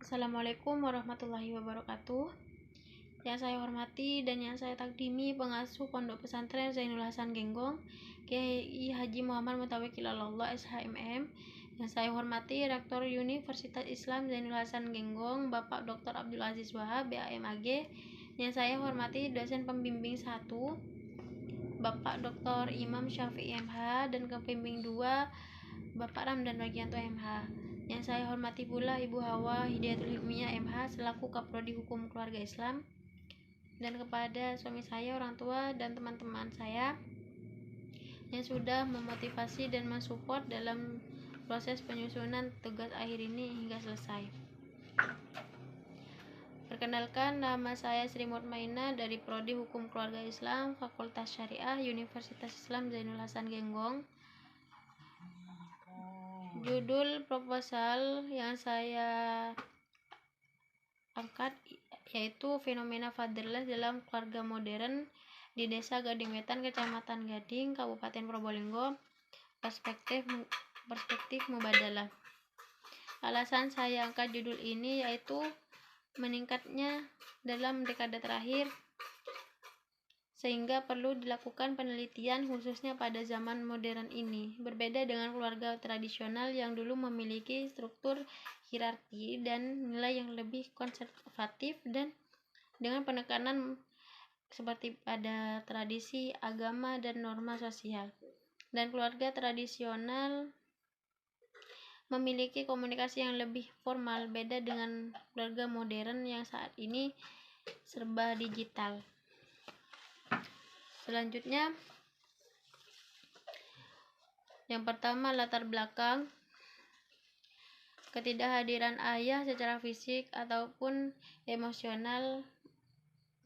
Assalamualaikum warahmatullahi wabarakatuh. Yang saya hormati dan yang saya takdimi pengasuh Pondok Pesantren Zainul Hasan Genggong, Kiai Haji Muhammad Mutawakil Allah SHMM. Yang saya hormati Rektor Universitas Islam Zainul Hasan Genggong, Bapak Dr. Abdul Aziz Wahab, BAMAG. Yang saya hormati dosen pembimbing 1, Bapak Dr. Imam Syafi'i MH, dan pembimbing 2, Bapak Ramdan Bagianto MH. Yang saya hormati pula Ibu Hawa Hidayatul Hikmiyah MH selaku Kaprodi Hukum Keluarga Islam, dan kepada suami saya, orang tua, dan teman-teman saya yang sudah memotivasi dan mensupport dalam proses penyusunan tugas akhir ini hingga selesai. Perkenalkan, nama saya Sri Mutmainah dari Prodi Hukum Keluarga Islam, Fakultas Syariah, Universitas Islam Zainul Hasan Genggong. Judul proposal yang saya angkat yaitu fenomena fatherless dalam keluarga modern di Desa Gading Wetan, Kecamatan Gading, Kabupaten Probolinggo, perspektif mubadalah. Alasan saya angkat judul ini yaitu meningkatnya dalam dekade terakhir, sehingga perlu dilakukan penelitian khususnya pada zaman modern ini. Berbeda dengan keluarga tradisional yang dulu memiliki struktur hierarki dan nilai yang lebih konservatif dan dengan penekanan seperti pada tradisi, agama, dan norma sosial. Dan keluarga tradisional memiliki komunikasi yang lebih formal, beda dengan keluarga modern yang saat ini serba digital. Selanjutnya, yang pertama, latar belakang. Ketidakhadiran ayah secara fisik ataupun emosional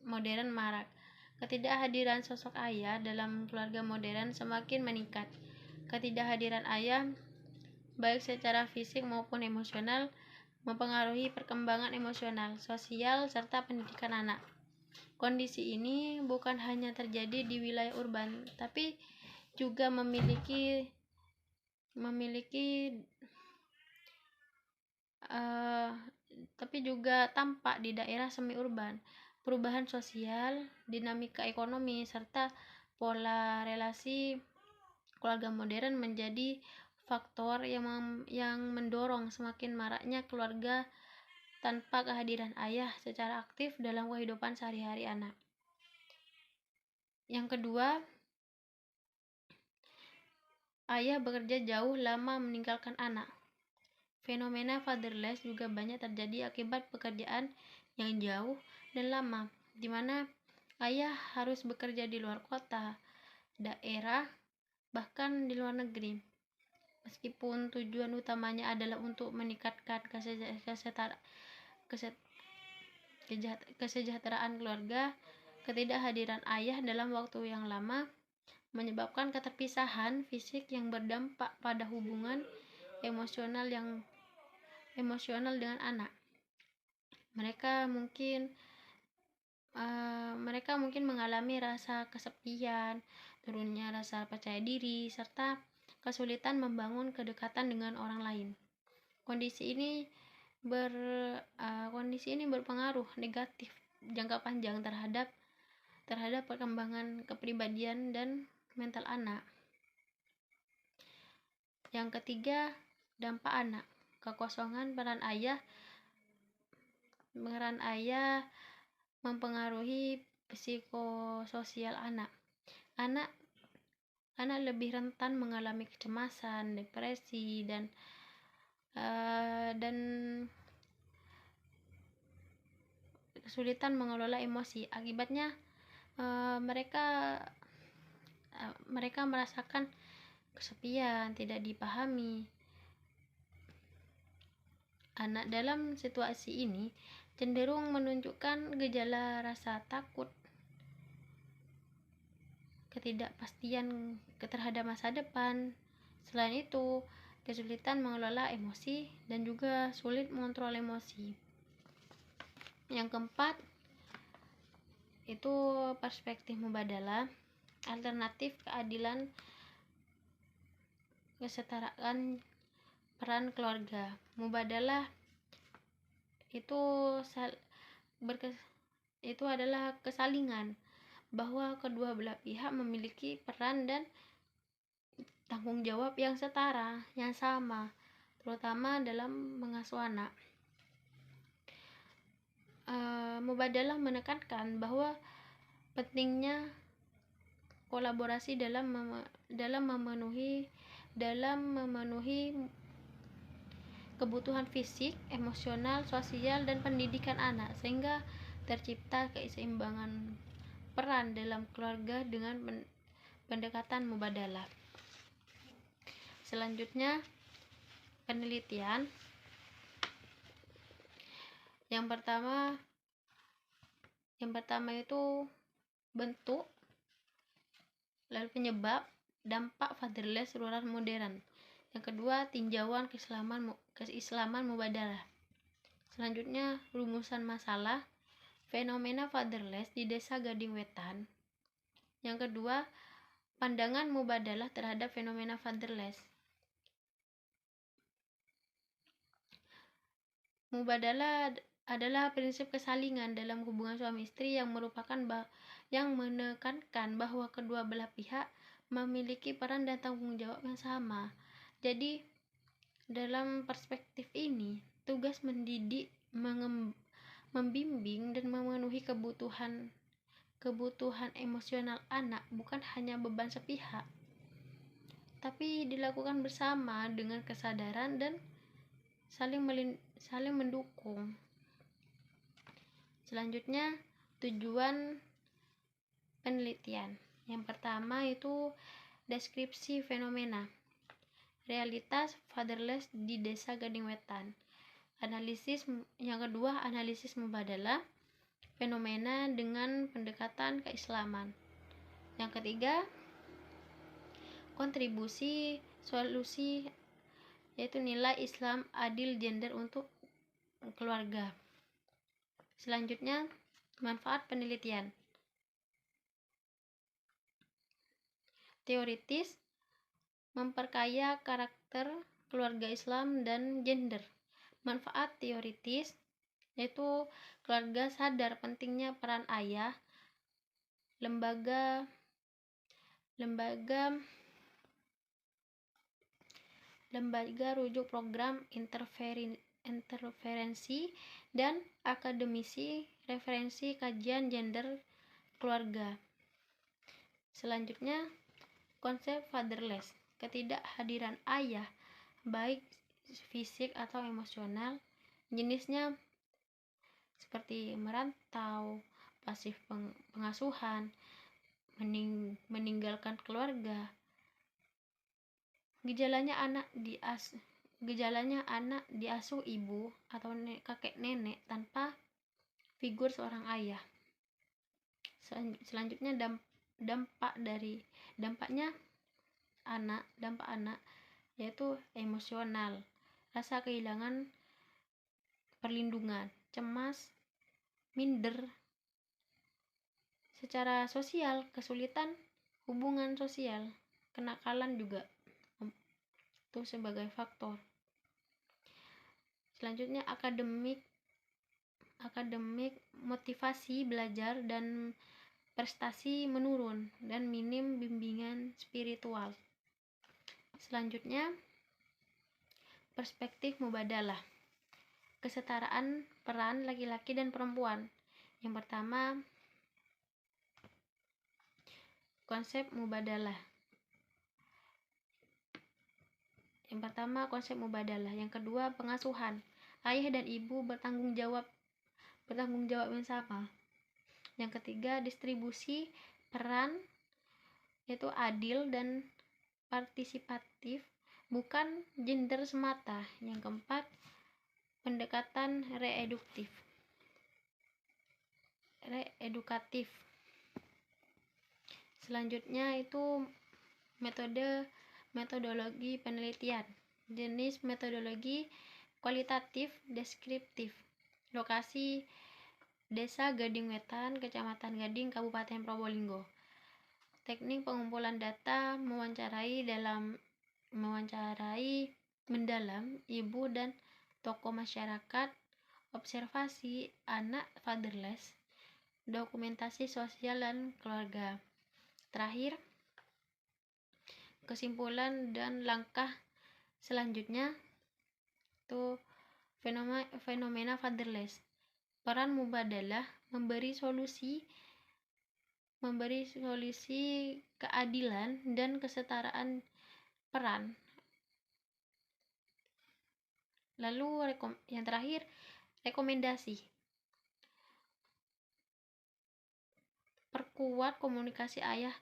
modern marak. Ketidakhadiran sosok ayah dalam keluarga modern semakin meningkat. Ketidakhadiran ayah baik secara fisik maupun emosional mempengaruhi perkembangan emosional, sosial, serta pendidikan anak. Kondisi ini bukan hanya terjadi di wilayah urban, tapi juga tampak di daerah semi urban. Perubahan sosial, dinamika ekonomi, serta pola relasi keluarga modern menjadi faktor yang mendorong semakin maraknya keluarga tanpa kehadiran ayah secara aktif dalam kehidupan sehari-hari anak. Yang kedua, ayah bekerja jauh lama meninggalkan anak. Fenomena fatherless juga banyak terjadi akibat pekerjaan yang jauh dan lama, di mana ayah harus bekerja di luar kota, daerah, bahkan di luar negeri. Meskipun tujuan utamanya adalah untuk meningkatkan kesejahteraan keluarga, ketidakhadiran ayah dalam waktu yang lama menyebabkan keterpisahan fisik yang berdampak pada hubungan emosional dengan anak. Mereka mungkin mengalami rasa kesepian, turunnya rasa percaya diri, serta kesulitan membangun kedekatan dengan orang lain. Kondisi ini berpengaruh negatif jangka panjang terhadap perkembangan kepribadian dan mental anak. Yang ketiga, dampak anak. Kekosongan peran ayah mempengaruhi psikososial anak. Anak lebih rentan mengalami kecemasan, depresi, dan kesulitan mengelola emosi. Akibatnya mereka merasakan kesepian, tidak dipahami. Anak dalam situasi ini cenderung menunjukkan gejala rasa takut, ketidakpastian terhadap masa depan. Selain itu, kesulitan mengelola emosi dan juga sulit mengontrol emosi. Yang keempat, itu perspektif mubadalah, alternatif keadilan, kesetaraan peran keluarga. Mubadalah itu itu adalah kesalingan, bahwa kedua belah pihak memiliki peran dan tanggung jawab yang setara, yang sama, terutama dalam mengasuh anak. Mubadalah menekankan bahwa pentingnya kolaborasi dalam memenuhi kebutuhan fisik, emosional, sosial, dan pendidikan anak, sehingga tercipta keseimbangan peran dalam keluarga dengan pendekatan mubadalah. Selanjutnya, penelitian. Yang pertama itu bentuk, lalu penyebab, dampak fatherless rural modern. Yang kedua, tinjauan keislaman mubadalah. Selanjutnya, rumusan masalah fenomena fatherless di Desa Gading Wetan. Yang kedua, pandangan mubadalah terhadap fenomena fatherless. Mubadalah adalah prinsip kesalingan dalam hubungan suami istri yang menekankan bahwa kedua belah pihak memiliki peran dan tanggung jawab yang sama. Jadi dalam perspektif ini, tugas mendidik, membimbing, dan memenuhi kebutuhan emosional anak bukan hanya beban sepihak, tapi dilakukan bersama dengan kesadaran dan saling mendukung. Selanjutnya, tujuan penelitian. Yang pertama itu deskripsi fenomena realitas fatherless di Desa Gading Wetan. Yang kedua, analisis mubadalah fenomena dengan pendekatan keislaman. Yang ketiga, kontribusi solusi, yaitu nilai Islam adil gender untuk keluarga. Selanjutnya, manfaat penelitian. Teoritis, memperkaya karakter keluarga Islam dan gender. Manfaat teoritis, yaitu keluarga sadar pentingnya peran ayah, lembaga rujuk program interferensi dan akademisi referensi kajian gender keluarga. Selanjutnya, konsep fatherless, ketidakhadiran ayah baik fisik atau emosional, jenisnya seperti merantau, pasif pengasuhan, meninggalkan keluarga. Gejalanya anak diasuh ibu atau kakek nenek tanpa figur seorang ayah. Selanjutnya, dampak anak yaitu emosional, rasa kehilangan perlindungan, cemas, minder. Secara sosial, kesulitan hubungan sosial, kenakalan juga itu sebagai faktor. Selanjutnya, akademik, motivasi belajar dan prestasi menurun dan minim bimbingan spiritual. Selanjutnya, perspektif mubadalah, kesetaraan peran laki-laki dan perempuan. Yang pertama, konsep mubadalah. Yang kedua, pengasuhan. Ayah dan ibu bertanggung jawab yang sama. Yang ketiga, distribusi peran, yaitu adil dan partisipatif, bukan gender semata. Yang keempat, pendekatan reedukatif. Selanjutnya itu metodologi penelitian. Jenis metodologi kualitatif deskriptif. Lokasi Desa Gading Wetan, Kecamatan Gading, Kabupaten Probolinggo. Teknik pengumpulan data, mewawancarai mendalam ibu dan tokoh masyarakat, observasi anak fatherless, dokumentasi sosial dan keluarga. Terakhir, kesimpulan dan langkah selanjutnya itu fenomena fatherless. Peran mubadalah memberi solusi keadilan dan kesetaraan peran. Lalu yang terakhir, rekomendasi. Perkuat komunikasi ayah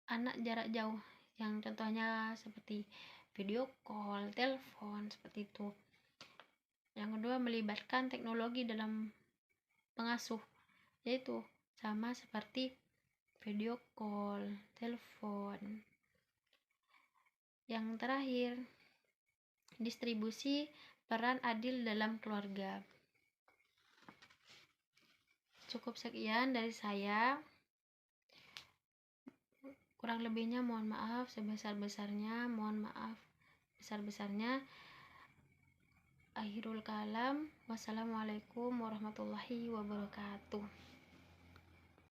anak jarak jauh, yang contohnya seperti video call, telepon, seperti itu. Yang kedua, melibatkan teknologi dalam pengasuh, yaitu sama seperti video call, telepon. Yang terakhir, distribusi peran adil dalam keluarga. Cukup sekian dari saya. Kurang lebihnya mohon maaf sebesar-besarnya, Akhirul kalam. Wassalamualaikum warahmatullahi wabarakatuh.